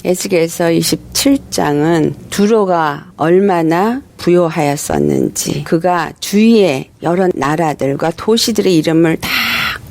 에스겔서 27장은 두로가 얼마나 부요하였었는지, 그가 주위의 여러 나라들과 도시들의 이름을 다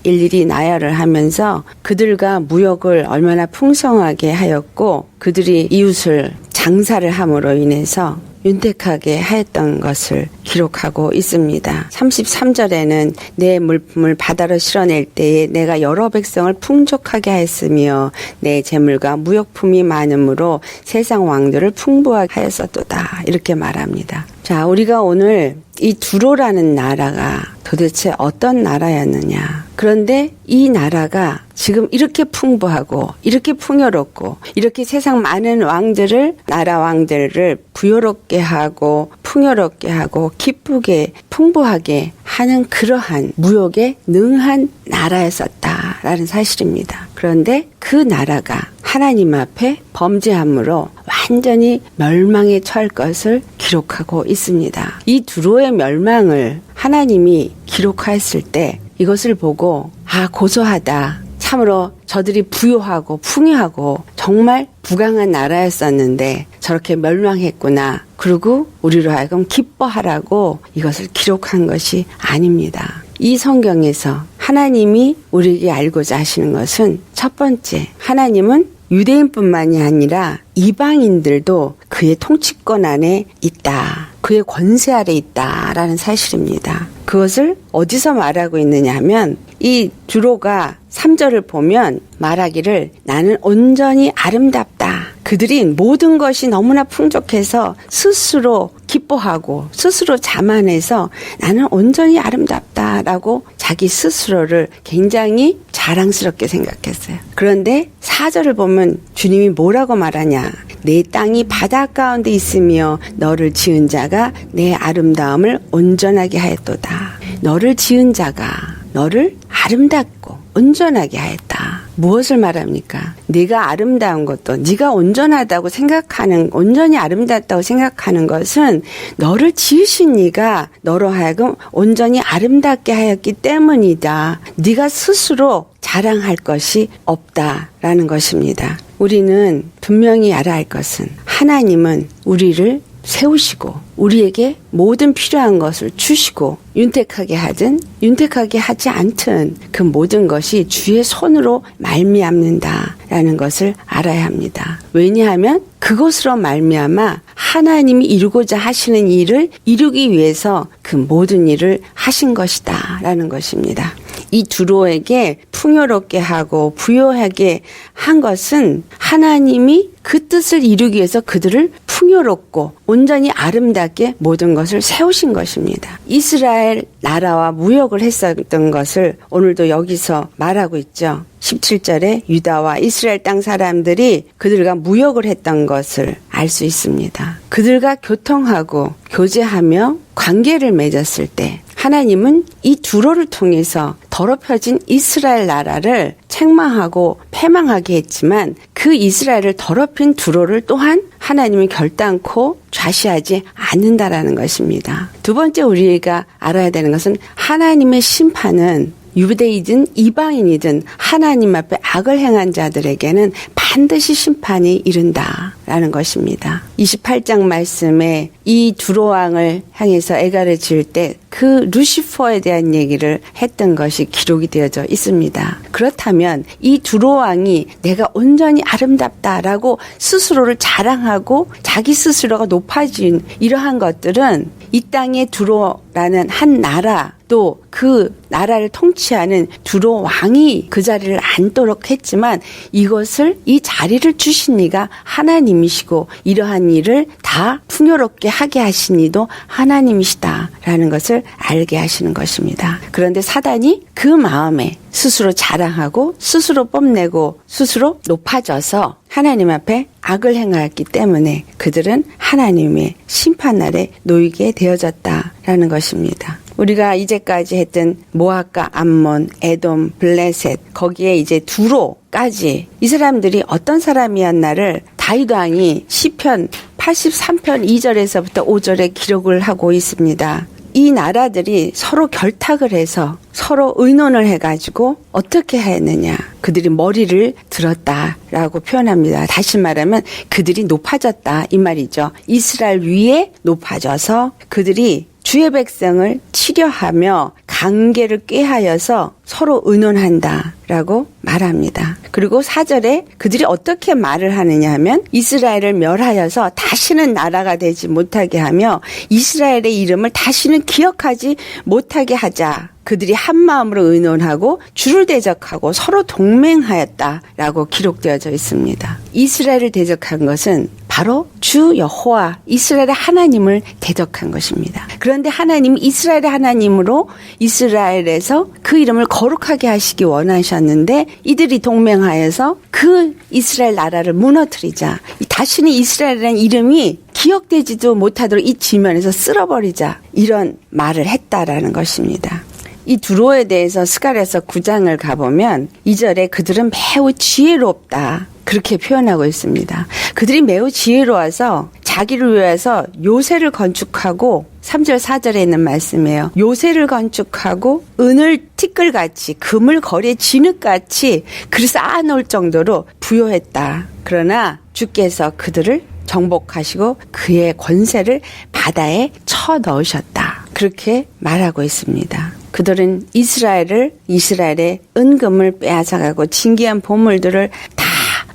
일일이 나열을 하면서 그들과 무역을 얼마나 풍성하게 하였고 그들이 이웃을 장사를 함으로 인해서 윤택하게 하였던 것을 기록하고 있습니다. 33절에는 내 물품을 바다로 실어낼 때에 내가 여러 백성을 풍족하게 하였으며 내 재물과 무역품이 많으므로 세상 왕들을 풍부하게 하였었도다, 이렇게 말합니다. 자, 우리가 오늘 이 두로라는 나라가 도대체 어떤 나라였느냐. 그런데 이 나라가 지금 이렇게 풍부하고 이렇게 풍요롭고 이렇게 세상 많은 왕들을, 나라 왕들을 부요롭게 하고 풍요롭게 하고 기쁘게 풍부하게 하는 그러한 무역에 능한 나라였었다라는 사실입니다. 그런데 그 나라가 하나님 앞에 범죄함으로 완전히 멸망에 처할 것을 기록하고 있습니다. 이 두로의 멸망을 하나님이 기록하였을 때 이것을 보고 고소하다. 참으로 저들이 부요하고 풍요하고 정말 부강한 나라였었는데 저렇게 멸망했구나. 그리고 우리로 하여금 기뻐하라고 이것을 기록한 것이 아닙니다. 이 성경에서 하나님이 우리에게 알고자 하시는 것은 첫 번째, 하나님은 유대인뿐만이 아니라 이방인들도 그의 통치권 안에 있다. 그의 권세 아래 있다라는 사실입니다. 그것을 어디서 말하고 있느냐 하면 이 두로가 3절을 보면 말하기를 나는 온전히 아름답다. 그들이 모든 것이 너무나 풍족해서 스스로 기뻐하고 스스로 자만해서 나는 온전히 아름답다라고 자기 스스로를 굉장히 자랑스럽게 생각했어요. 그런데 4절을 보면 주님이 뭐라고 말하냐. 내 땅이 바다 가운데 있으며 너를 지은 자가 내 아름다움을 온전하게 하였도다. 너를 지은 자가 너를 아름답고 온전하게 하였다. 무엇을 말합니까? 네가 아름다운 것도, 네가 온전하다고 생각하는, 온전히 아름답다고 생각하는 것은 너를 지으신 네가 너로 하여금 온전히 아름답게 하였기 때문이다. 네가 스스로 자랑할 것이 없다라는 것입니다. 우리는 분명히 알아야 할 것은 하나님은 우리를 세우시고 우리에게 모든 필요한 것을 주시고 윤택하게 하든 윤택하게 하지 않든 그 모든 것이 주의 손으로 말미암는다라는 것을 알아야 합니다. 왜냐하면 그것으로 말미암아 하나님이 이루고자 하시는 일을 이루기 위해서 그 모든 일을 하신 것이다 라는 것입니다. 이 두로에게 풍요롭게 하고 부요하게 한 것은 하나님이 그 뜻을 이루기 위해서 그들을 풍요롭고 온전히 아름답게 모든 것을 세우신 것입니다. 이스라엘 나라와 무역을 했었던 것을 오늘도 여기서 말하고 있죠. 17절에 유다와 이스라엘 땅 사람들이 그들과 무역을 했던 것을 알 수 있습니다. 그들과 교통하고 교제하며 관계를 맺었을 때 하나님은 이 두로를 통해서 더럽혀진 이스라엘 나라를 책망하고 패망하게 했지만 그 이스라엘을 더럽힌 두로를 또한 하나님은 결단코 좌시하지 않는다라는 것입니다. 두 번째 우리가 알아야 되는 것은 하나님의 심판은 유대이든 이방인이든 하나님 앞에 악을 행한 자들에게는 반드시 심판이 이른다라는 것입니다. 28장 말씀에 이 두로왕을 향해서 애가를 지을 때 그 루시퍼에 대한 얘기를 했던 것이 기록이 되어져 있습니다. 그렇다면 이 두로왕이 내가 온전히 아름답다라고 스스로를 자랑하고 자기 스스로가 높아진 이러한 것들은 이 땅의 두로라는 한 나라 또 그 나라를 통치하는 두로 왕이 그 자리를 앉도록 했지만 이것을 이 자리를 주신 이가 하나님이시고 이러한 일을 다 풍요롭게 하게 하신 이도 하나님이시다라는 것을 알게 하시는 것입니다. 그런데 사단이 그 마음에 스스로 자랑하고 스스로 뽐내고 스스로 높아져서 하나님 앞에 악을 행하였기 때문에 그들은 하나님의 심판날에 놓이게 되어졌다라는 것입니다. 우리가 이제까지 했던 모압과 암몬, 에돔, 블레셋 거기에 이제 두로까지 이 사람들이 어떤 사람이었나를 다윗 왕이 시편 83편 2절에서부터 5절에 기록을 하고 있습니다. 이 나라들이 서로 결탁을 해서 서로 의논을 해가지고 어떻게 했느냐. 그들이 머리를 들었다라고 표현합니다. 다시 말하면 그들이 높아졌다 이 말이죠. 이스라엘 위에 높아져서 그들이 주의 백성을 치려하며 관계를 꾀하여서 서로 의논한다라고 말합니다. 그리고 4절에 그들이 어떻게 말을 하느냐 하면 이스라엘을 멸하여서 다시는 나라가 되지 못하게 하며 이스라엘의 이름을 다시는 기억하지 못하게 하자. 그들이 한 마음으로 의논하고 주를 대적하고 서로 동맹하였다라고 기록되어져 있습니다. 이스라엘을 대적한 것은 바로 주 여호와 이스라엘의 하나님을 대적한 것입니다. 그런데 하나님이 이스라엘의 하나님으로 이스라엘에서 그 이름을 거룩하게 하시기 원하셨는데 이들이 동맹하여서 그 이스라엘 나라를 무너뜨리자. 다시는 이스라엘이라는 이름이 기억되지도 못하도록 이 지면에서 쓸어버리자. 이런 말을 했다라는 것입니다. 이 두로에 대해서 스가랴서 9장을 가보면 2절에 그들은 매우 지혜롭다. 그렇게 표현하고 있습니다. 그들이 매우 지혜로워서 자기를 위해서 요새를 건축하고 3절 4절에 있는 말씀이에요. 요새를 건축하고 은을 티끌같이 금을 거리에 진흙같이 그를 쌓아놓을 정도로 부요했다. 그러나 주께서 그들을 정복하시고 그의 권세를 바다에 쳐넣으셨다. 그렇게 말하고 있습니다. 그들은 이스라엘의 은금을 빼앗아가고 진귀한 보물들을 다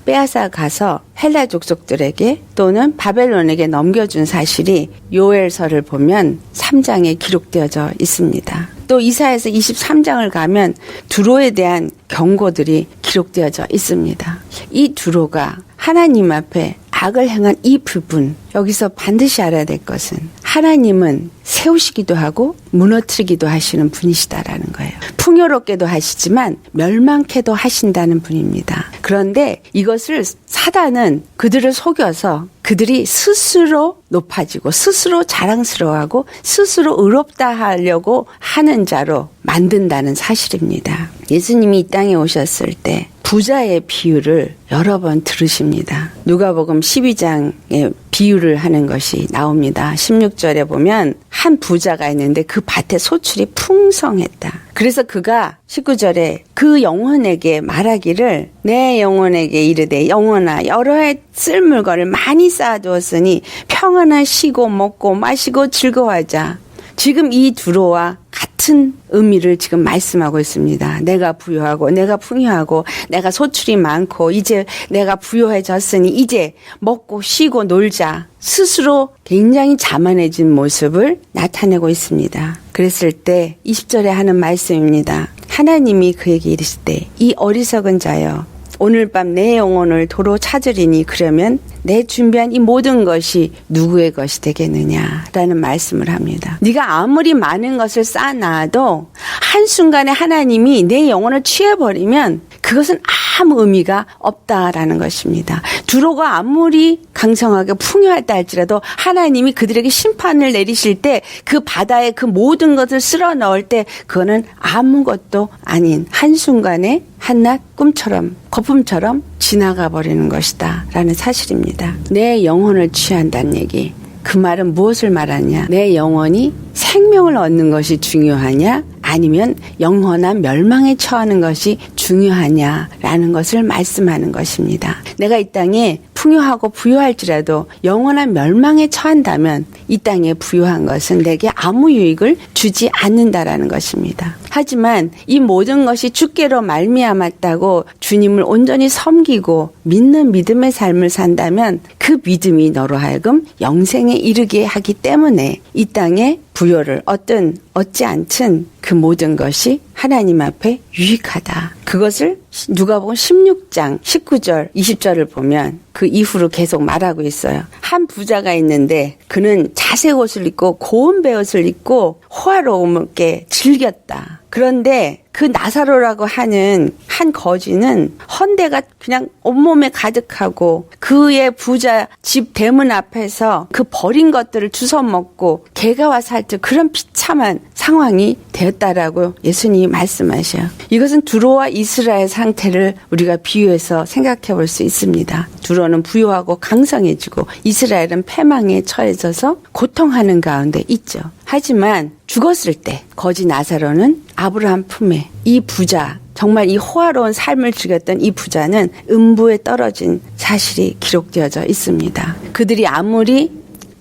빼앗아 가서 헬라 족속들에게 또는 바벨론에게 넘겨준 사실이 요엘서를 보면 3장에 기록되어져 있습니다. 또 이사야서 23장을 가면 두로에 대한 경고들이 기록되어져 있습니다. 이 두로가 하나님 앞에 악을 행한 이 부분, 여기서 반드시 알아야 될 것은 하나님은 세우시기도 하고 무너뜨리기도 하시는 분이시다라는 거예요. 풍요롭게도 하시지만 멸망케도 하신다는 분입니다. 그런데 이것을 사단은 그들을 속여서 그들이 스스로 높아지고 스스로 자랑스러워하고 스스로 의롭다 하려고 하는 자로 만든다는 사실입니다. 예수님이 이 땅에 오셨을 때 부자의 비유를 여러 번 들으십니다. 누가복음 12장에 비유를 하는 것이 나옵니다. 16절에 보면 한 부자가 있는데 그 밭에 소출이 풍성했다. 그래서 그가 19절에 그 영혼에게 말하기를 내 영혼에게 이르되 영혼아 여러 해 쓸 물건을 많이 쌓아두었으니 평안하 쉬고 먹고 마시고 즐거워하자. 지금 이 두로와 같은 의미를 지금 말씀하고 있습니다. 내가 부유하고 내가 풍요하고 내가 소출이 많고 이제 내가 부유해졌으니 이제 먹고 쉬고 놀자. 스스로 굉장히 자만해진 모습을 나타내고 있습니다. 그랬을 때 20절에 하는 말씀입니다. 하나님이 그에게 이르시되 이 어리석은 자여 오늘 밤 내 영혼을 도로 찾으리니 그러면 내 준비한 이 모든 것이 누구의 것이 되겠느냐라는 말씀을 합니다. 네가 아무리 많은 것을 쌓아놔도 한순간에 하나님이 내 영혼을 취해버리면 그것은 아무 의미가 없다라는 것입니다. 두로가 아무리 강성하게 풍요했다 할지라도 하나님이 그들에게 심판을 내리실 때 그 바다에 그 모든 것을 쓸어 넣을 때 그거는 아무것도 아닌 한순간에 한낱 꿈처럼 거품처럼 지나가 버리는 것이다 라는 사실입니다. 내 영혼을 취한다는 얘기. 그 말은 무엇을 말하냐? 내 영혼이 생명을 얻는 것이 중요하냐? 아니면 영원한 멸망에 처하는 것이 중요하냐라는 것을 말씀하는 것입니다. 내가 이 땅에 풍요하고 부유할지라도 영원한 멸망에 처한다면 이 땅에 부유한 것은 내게 아무 유익을 주지 않는다라는 것입니다. 하지만 이 모든 것이 주께로 말미암았다고 주님을 온전히 섬기고 믿는 믿음의 삶을 산다면 그 믿음이 너로 하여금 영생에 이르게 하기 때문에 이 땅에 부요를 얻지 않든 그 모든 것이 하나님 앞에 유익하다. 그것을 누가복음 16장 19절 20절을 보면 그 이후로 계속 말하고 있어요. 한 부자가 있는데 그는 자색 옷을 입고 고운 베옷을 입고 호화롭게 즐겼다. 그런데 그 나사로라고 하는 한 거지는 헌대가 그냥 온몸에 가득하고 그의 부자 집 대문 앞에서 그 버린 것들을 주워 먹고 개가 와서 할 때 그런 비참한 상황이 되었다라고 예수님이 말씀하셔요. 이것은 두로와 이스라엘 상태를 우리가 비유해서 생각해 볼 수 있습니다. 두로는 부유하고 강성해지고 이스라엘은 패망에 처해져서 고통하는 가운데 있죠. 하지만 죽었을 때 거지 나사로는 아브라함 품에, 이 부자, 정말 이 호화로운 삶을 즐겼던 이 부자는 음부에 떨어진 사실이 기록되어져 있습니다. 그들이 아무리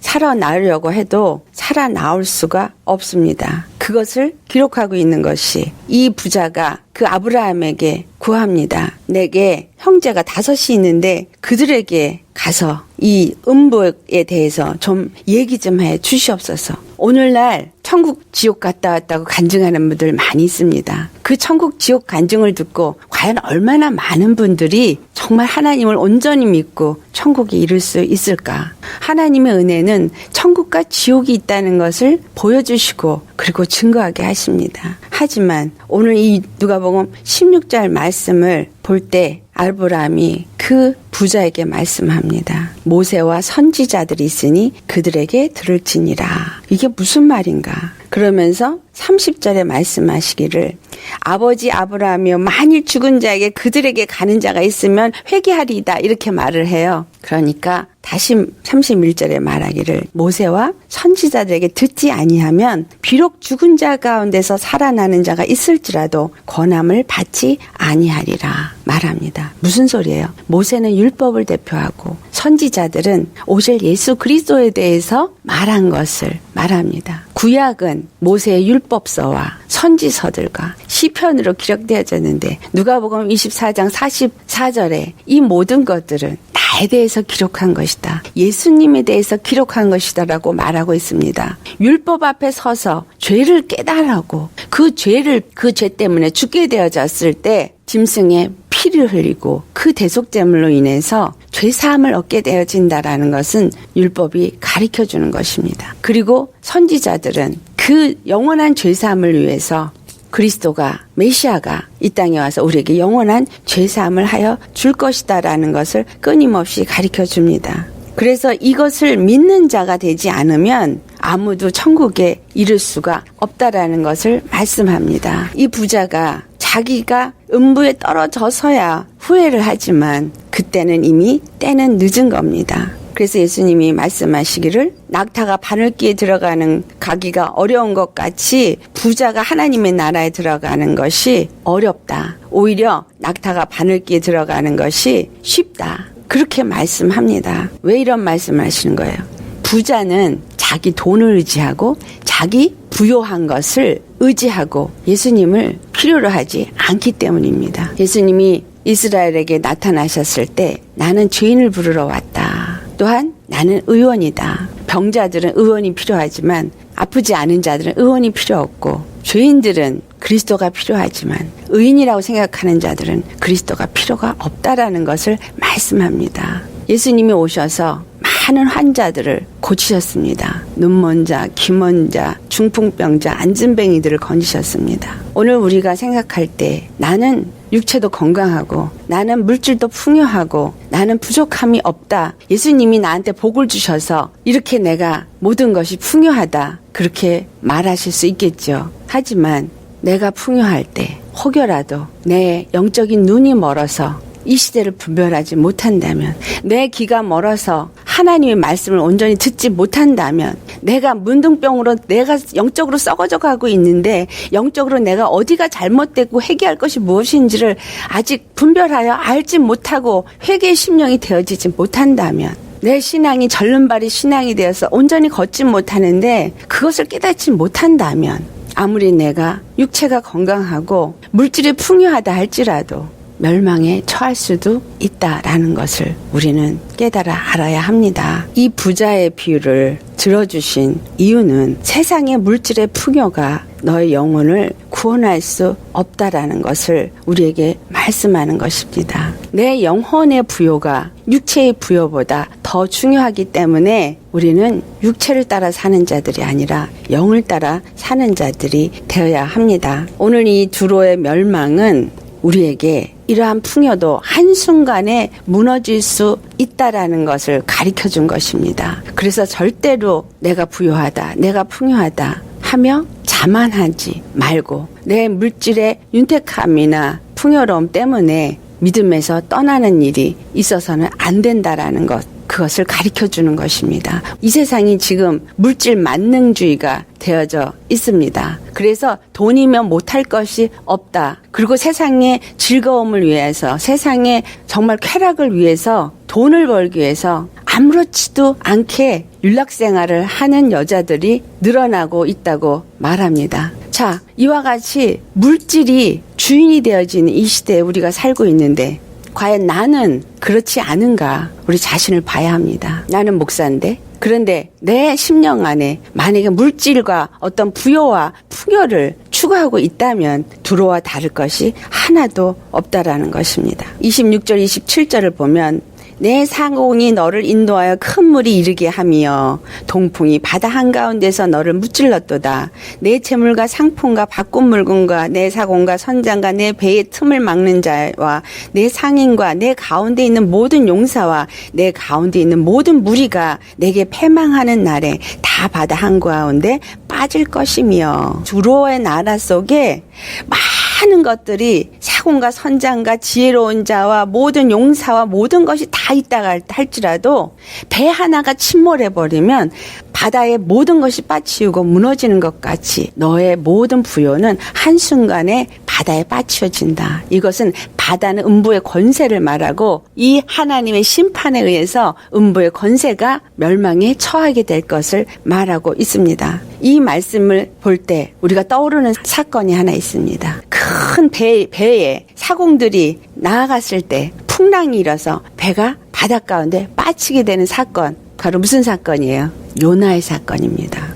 살아나려고 해도 살아나올 수가 없습니다. 그것을 기록하고 있는 것이 이 부자가 그 아브라함에게 구합니다. 내게 형제가 5이 있는데 그들에게 가서 이 음부에 대해서 좀 얘기 좀 해 주시옵소서. 오늘날 천국 지옥 갔다 왔다고 간증하는 분들 많이 있습니다. 그 천국 지옥 간증을 듣고 과연 얼마나 많은 분들이 정말 하나님을 온전히 믿고 천국에 이를 수 있을까? 하나님의 은혜는 천국과 지옥이 있다는 것을 보여주시고 그리고 증거하게 하십니다. 하지만 오늘 이 누가복음 16절 말씀을 볼 때 아브라함이 그 부자에게 말씀합니다. 모세와 선지자들이 있으니 그들에게 들을지니라. 이게 무슨 말인가? 그러면서 30절에 말씀하시기를 아버지 아브라함이여 만일 죽은 자에게 그들에게 가는 자가 있으면 회개하리이다 이렇게 말을 해요. 그러니까 다시 31절에 말하기를 모세와 선지자들에게 듣지 아니하면 비록 죽은 자 가운데서 살아나는 자가 있을지라도 권함을 받지 아니하리라 말합니다. 무슨 소리예요? 모세는 율법을 대표하고 선지자들은 오실 예수 그리스도에 대해서 말한 것을 말합니다. 구약은 모세의 율법서와 선지서들과 시편으로 기록되어졌는데 누가복음 24장 44절에 이 모든 것들은 나에 대해서 기록한 것이다. 예수님에 대해서 기록한 것이다라고 말하고 있습니다. 율법 앞에 서서 죄를 깨달으고 그 죄 때문에 죽게 되어졌을 때 짐승의 피를 흘리고 그 대속제물로 인해서 죄사함을 얻게 되어진다라는 것은 율법이 가르쳐주는 것입니다. 그리고 선지자들은 그 영원한 죄사함을 위해서 그리스도가 메시아가 이 땅에 와서 우리에게 영원한 죄사함을 하여 줄 것이다라는 것을 끊임없이 가르쳐줍니다. 그래서 이것을 믿는 자가 되지 않으면 아무도 천국에 이를 수가 없다라는 것을 말씀합니다. 이 부자가 자기가 음부에 떨어져서야 후회를 하지만 그때는 이미 때는 늦은 겁니다. 그래서 예수님이 말씀하시기를 낙타가 바늘기에 들어가는 가기가 어려운 것 같이 부자가 하나님의 나라에 들어가는 것이 어렵다. 오히려 낙타가 바늘기에 들어가는 것이 쉽다. 그렇게 말씀합니다. 왜 이런 말씀을 하시는 거예요? 부자는 자기 돈을 의지하고 자기 부요한 것을 의지하고 예수님을 필요로 하지 않기 때문입니다. 예수님이 이스라엘에게 나타나셨을 때 나는 죄인을 부르러 왔다. 또한 나는 의원이다. 병자들은 의원이 필요하지만 아프지 않은 자들은 의원이 필요 없고 죄인들은 그리스도가 필요하지만 의인이라고 생각하는 자들은 그리스도가 필요가 없다라는 것을 말씀합니다. 예수님이 오셔서 많은 환자들을 고치셨습니다. 눈먼 자, 귀먼 자, 중풍병자, 안진뱅이들을 건지셨습니다. 오늘 우리가 생각할 때 나는 육체도 건강하고 나는 물질도 풍요하고 나는 부족함이 없다. 예수님이 나한테 복을 주셔서 이렇게 내가 모든 것이 풍요하다. 그렇게 말하실 수 있겠죠. 하지만 내가 풍요할 때 혹여라도 내 영적인 눈이 멀어서 이 시대를 분별하지 못한다면 내 귀가 멀어서 하나님의 말씀을 온전히 듣지 못한다면 내가 문둥병으로 내가 영적으로 썩어져 가고 있는데 영적으로 내가 어디가 잘못됐고 회개할 것이 무엇인지를 아직 분별하여 알지 못하고 회개의 심령이 되어지지 못한다면 내 신앙이 절름발이 신앙이 되어서 온전히 걷지 못하는데 그것을 깨닫지 못한다면 아무리 내가 육체가 건강하고 물질이 풍요하다 할지라도 멸망에 처할 수도 있다라는 것을 우리는 깨달아 알아야 합니다. 이 부자의 비유를 들어주신 이유는 세상의 물질의 풍요가 너의 영혼을 구원할 수 없다라는 것을 우리에게 말씀하는 것입니다. 내 영혼의 부요가 육체의 부요보다 더 중요하기 때문에 우리는 육체를 따라 사는 자들이 아니라 영을 따라 사는 자들이 되어야 합니다. 오늘 이 두로의 멸망은 우리에게 이러한 풍요도 한순간에 무너질 수 있다라는 것을 가르쳐준 것입니다. 그래서 절대로 내가 부유하다, 내가 풍요하다 하며 자만하지 말고 내 물질의 윤택함이나 풍요로움 때문에 믿음에서 떠나는 일이 있어서는 안 된다라는 것. 그것을 가르쳐 주는 것입니다. 이 세상이 지금 물질 만능주의가 되어져 있습니다. 그래서 돈이면 못할 것이 없다. 그리고 세상의 즐거움을 위해서, 세상의 정말 쾌락을 위해서, 돈을 벌기 위해서 아무렇지도 않게 윤락생활을 하는 여자들이 늘어나고 있다고 말합니다. 자, 이와 같이 물질이 주인이 되어지는 이 시대에 우리가 살고 있는데 과연 나는 그렇지 않은가 우리 자신을 봐야 합니다. 나는 목사인데, 그런데 내 심령 안에 만약에 물질과 어떤 부여와 풍요를 추구하고 있다면 두로와 다를 것이 하나도 없다라는 것입니다. 26절 27절을 보면 내 상공이 너를 인도하여 큰 물이 이르게 하며 동풍이 바다 한가운데서 너를 무찔렀도다. 내 재물과 상품과 바꾼 물건과 내 사공과 선장과 내 배의 틈을 막는 자와 내 상인과 내 가운데 있는 모든 용사와 내 가운데 있는 모든 무리가 내게 패망하는 날에 다 바다 한가운데 빠질 것이며, 두로의 나라 속에 많은 것들이 사공과 선장과 지혜로운 자와 모든 용사와 모든 것이 다 있다가 할지라도 배 하나가 침몰해버리면 바다의 모든 것이 빠치우고 무너지는 것 같이 너의 모든 부요는 한순간에 바다에 빠치워진다. 이것은 바다는 음부의 권세를 말하고 이 하나님의 심판에 의해서 음부의 권세가 멸망에 처하게 될 것을 말하고 있습니다. 이 말씀을 볼 때 우리가 떠오르는 사건이 하나 있습니다. 큰 배에 사공들이 나아갔을 때 풍랑이 일어서 배가 바다 가운데 빠지게 되는 사건, 바로 무슨 사건이에요? 요나의 사건입니다.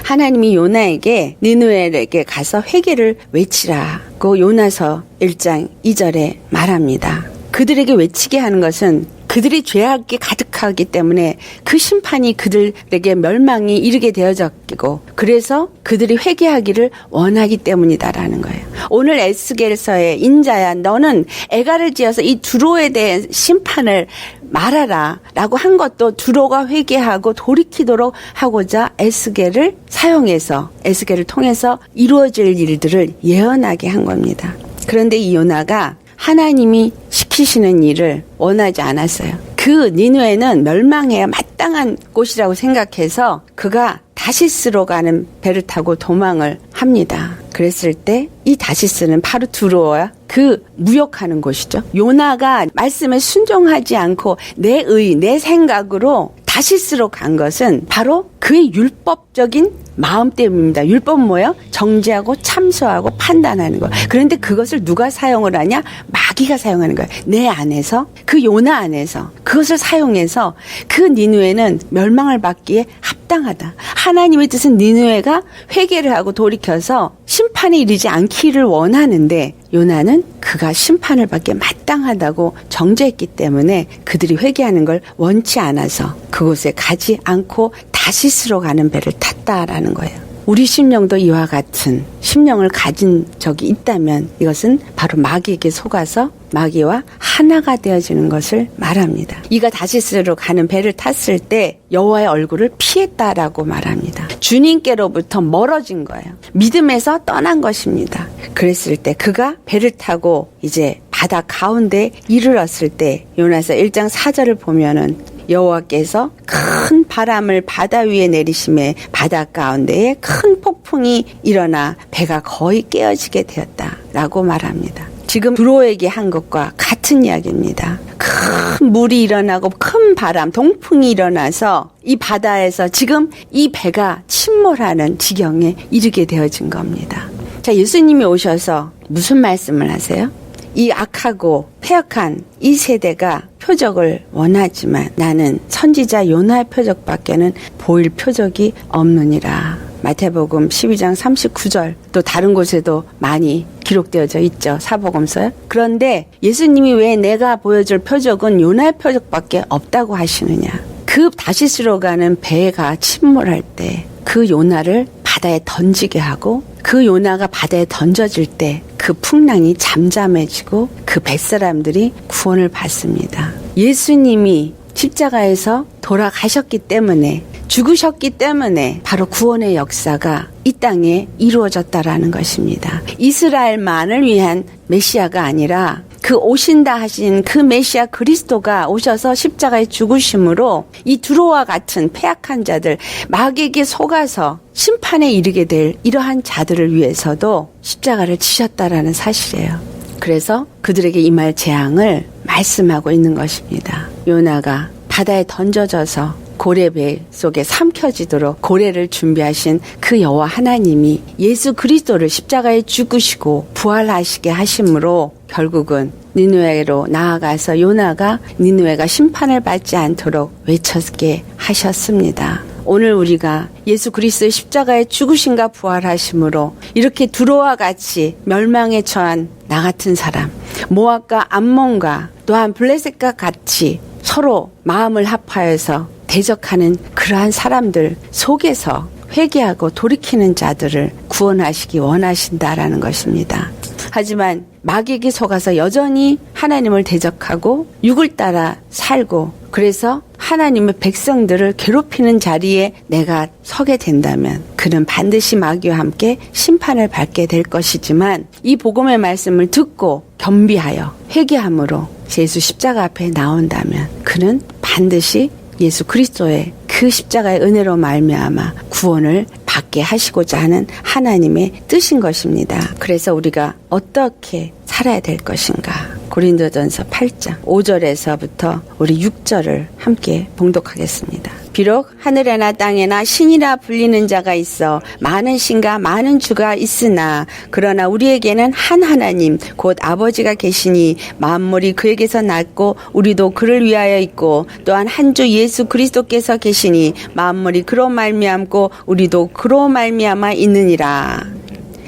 하나님이 요나에게 니느웨에게 가서 회개를 외치라고 요나서 1장 2절에 말합니다. 그들에게 외치게 하는 것은 그들이 죄악이 가득하기 때문에 그 심판이 그들에게 멸망이 이르게 되어졌고, 그래서 그들이 회개하기를 원하기 때문이다라는 거예요. 오늘 에스겔서의 인자야, 너는 애가를 지어서 이 두로에 대한 심판을 말하라 라고 한 것도 두로가 회개하고 돌이키도록 하고자 에스겔을 사용해서, 에스겔을 통해서 이루어질 일들을 예언하게 한 겁니다. 그런데 이 요나가 하나님이 시키시는 일을 원하지 않았어요. 그 니느웨는 멸망해야 마땅한 곳이라고 생각해서 그가 다시스로 가는 배를 타고 도망을 합니다. 그랬을 때 이 다시스는 바로 두로와 그 무역하는 곳이죠. 요나가 말씀에 순종하지 않고 내 생각으로 다시스로 간 것은 바로 그의 율법적인 마음 때문입니다. 율법은 뭐예요? 정죄하고 참소하고 판단하는 거. 그런데 그것을 누가 사용을 하냐? 마귀가 사용하는 거예요. 내 안에서, 그 요나 안에서 그것을 사용해서 그 니느웨는 멸망을 받기에 합당하다. 하나님의 뜻은 니느웨가 회개를 하고 돌이켜서 심판에 이르지 않기를 원하는데, 요나는 그가 심판을 받기에 마땅하다고 정죄했기 때문에 그들이 회개하는 걸 원치 않아서 그곳에 가지 않고 다시스로 가는 배를 탔다라는 거예요. 우리 심령도 이와 같은 심령을 가진 적이 있다면 이것은 바로 마귀에게 속아서 마귀와 하나가 되어지는 것을 말합니다. 이가 다시스로 가는 배를 탔을 때 여호와의 얼굴을 피했다라고 말합니다. 주님께로부터 멀어진 거예요. 믿음에서 떠난 것입니다. 그랬을 때 그가 배를 타고 이제 바다 가운데 이르렀을 때 요나서 1장 4절을 보면은 여호와께서 큰 바람을 바다 위에 내리심에 바다 가운데에 큰 폭풍이 일어나 배가 거의 깨어지게 되었다라고 말합니다. 지금 두로에게 한 것과 같은 이야기입니다. 큰 물이 일어나고 큰 바람, 동풍이 일어나서 이 바다에서 지금 이 배가 침몰하는 지경에 이르게 되어진 겁니다. 자, 예수님이 오셔서 무슨 말씀을 하세요? 이 악하고 폐역한 이 세대가 표적을 원하지만 나는 선지자 요나의 표적밖에는 보일 표적이 없느니라. 마태복음 12장 39절, 또 다른 곳에도 많이 기록되어져 있죠. 사복음서요. 그런데 예수님이 왜 내가 보여줄 표적은 요나의 표적밖에 없다고 하시느냐. 그 다시스로 가는 배가 침몰할 때 그 요나를 바다에 던지게 하고, 그 요나가 바다에 던져질 때 그 풍랑이 잠잠해지고 그 뱃사람들이 구원을 받습니다. 예수님이 십자가에서 돌아가셨기 때문에, 죽으셨기 때문에 바로 구원의 역사가 이 땅에 이루어졌다라는 것입니다. 이스라엘만을 위한 메시아가 아니라 그 오신다 하신 그 메시아 그리스도가 오셔서 십자가에 죽으심으로 이 두로와 같은 패악한 자들, 마귀에게 속아서 심판에 이르게 될 이러한 자들을 위해서도 십자가를 지셨다라는 사실이에요. 그래서 그들에게 임할 재앙을 말씀하고 있는 것입니다. 요나가 바다에 던져져서 고래배 속에 삼켜지도록 고래를 준비하신 그 여호와 하나님이 예수 그리스도를 십자가에 죽으시고 부활하시게 하심으로 결국은 니느웨로 나아가서 요나가 니느웨가 심판을 받지 않도록 외쳤게 하셨습니다. 오늘 우리가 예수 그리스도의 십자가에 죽으심과 부활하심으로 이렇게 두로와 같이 멸망에 처한 나 같은 사람, 모압과 암몬과 또한 블레셋과 같이 서로 마음을 합하여서 대적하는 그러한 사람들 속에서 회개하고 돌이키는 자들을 구원하시기 원하신다라는 것입니다. 하지만 마귀에게 속아서 여전히 하나님을 대적하고 육을 따라 살고 그래서 하나님의 백성들을 괴롭히는 자리에 내가 서게 된다면 그는 반드시 마귀와 함께 심판을 받게 될 것이지만 이 복음의 말씀을 듣고 겸비하여 회개함으로 예수 십자가 앞에 나온다면 그는 반드시 예수 그리스도의 그 십자가의 은혜로 말미암아 구원을 받게 하시고자 하는 하나님의 뜻인 것입니다. 그래서 우리가 어떻게 살아야 될 것인가? 고린도전서 8장 5절에서부터 우리 6절을 함께 봉독하겠습니다. 비록 하늘에나 땅에나 신이라 불리는 자가 있어 많은 신과 많은 주가 있으나 그러나 우리에게는 한 하나님 곧 아버지가 계시니 만물이 그에게서 났고 우리도 그를 위하여 있고 또한 한 주 예수 그리스도께서 계시니 만물이 그로 말미암고 우리도 그로 말미암아 있느니라.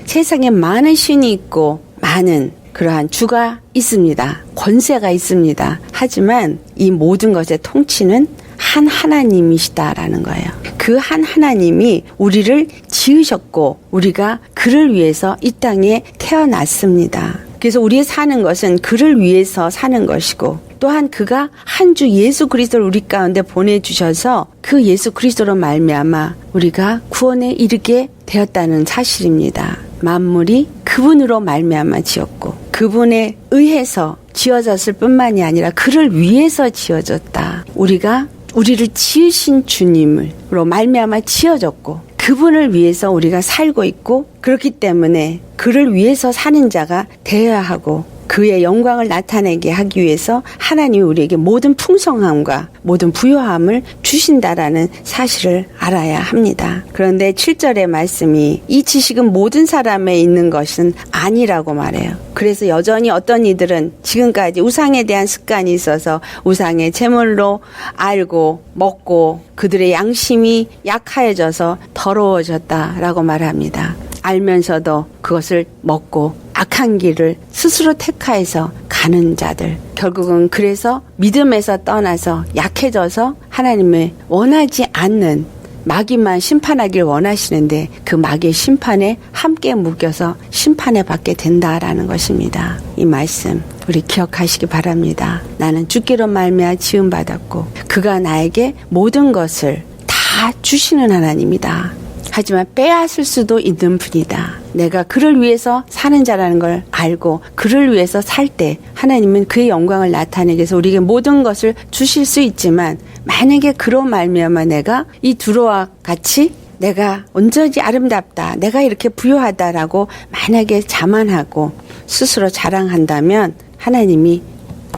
세상에 많은 신이 있고 많은 그러한 주가 있습니다. 권세가 있습니다. 하지만 이 모든 것의 통치는 한 하나님이시다라는 거예요. 그 한 하나님이 우리를 지으셨고 우리가 그를 위해서 이 땅에 태어났습니다. 그래서 우리의 사는 것은 그를 위해서 사는 것이고 또한 그가 한 주 예수 그리스도를 우리 가운데 보내주셔서 그 예수 그리스도로 말미암아 우리가 구원에 이르게 되었다는 사실입니다. 만물이 그분으로 말미암아 지었고 그분에 의해서 지어졌을 뿐만이 아니라 그를 위해서 지어졌다. 우리가 우리를 지으신 주님으로 말미암아 지어졌고 그분을 위해서 우리가 살고 있고 그렇기 때문에 그를 위해서 사는 자가 되어야 하고 그의 영광을 나타내게 하기 위해서 하나님이 우리에게 모든 풍성함과 모든 부요함을 주신다라는 사실을 알아야 합니다. 그런데 7절의 말씀이 이 지식은 모든 사람에 있는 것은 아니라고 말해요. 그래서 여전히 어떤 이들은 지금까지 우상에 대한 습관이 있어서 우상의 제물로 알고 먹고 그들의 양심이 약하여져서 더러워졌다라고 말합니다. 알면서도 그것을 먹고 악한 길을 스스로 택하여서 가는 자들 결국은 그래서 믿음에서 떠나서 약해져서 하나님의 원하지 않는 마귀만 심판하길 원하시는데 그 마귀의 심판에 함께 묶여서 심판에 받게 된다라는 것입니다. 이 말씀 우리 기억하시기 바랍니다. 나는 주께로 말미암아 지음받았고 그가 나에게 모든 것을 다 주시는 하나님이다. 하지만 빼앗을 수도 있는 분이다. 내가 그를 위해서 사는 자라는 걸 알고 그를 위해서 살 때 하나님은 그의 영광을 나타내기 위해서 우리에게 모든 것을 주실 수 있지만 만약에 그로 말미암아 내가 이 두로와 같이 내가 온전히 아름답다. 내가 이렇게 부유하다라고 만약에 자만하고 스스로 자랑한다면 하나님이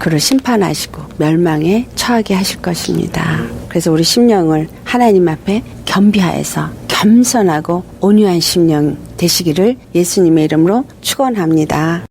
그를 심판하시고 멸망에 처하게 하실 것입니다. 그래서 우리 심령을 하나님 앞에 겸비하여서 겸손하고 온유한 심령 되시기를 예수님의 이름으로 축원합니다.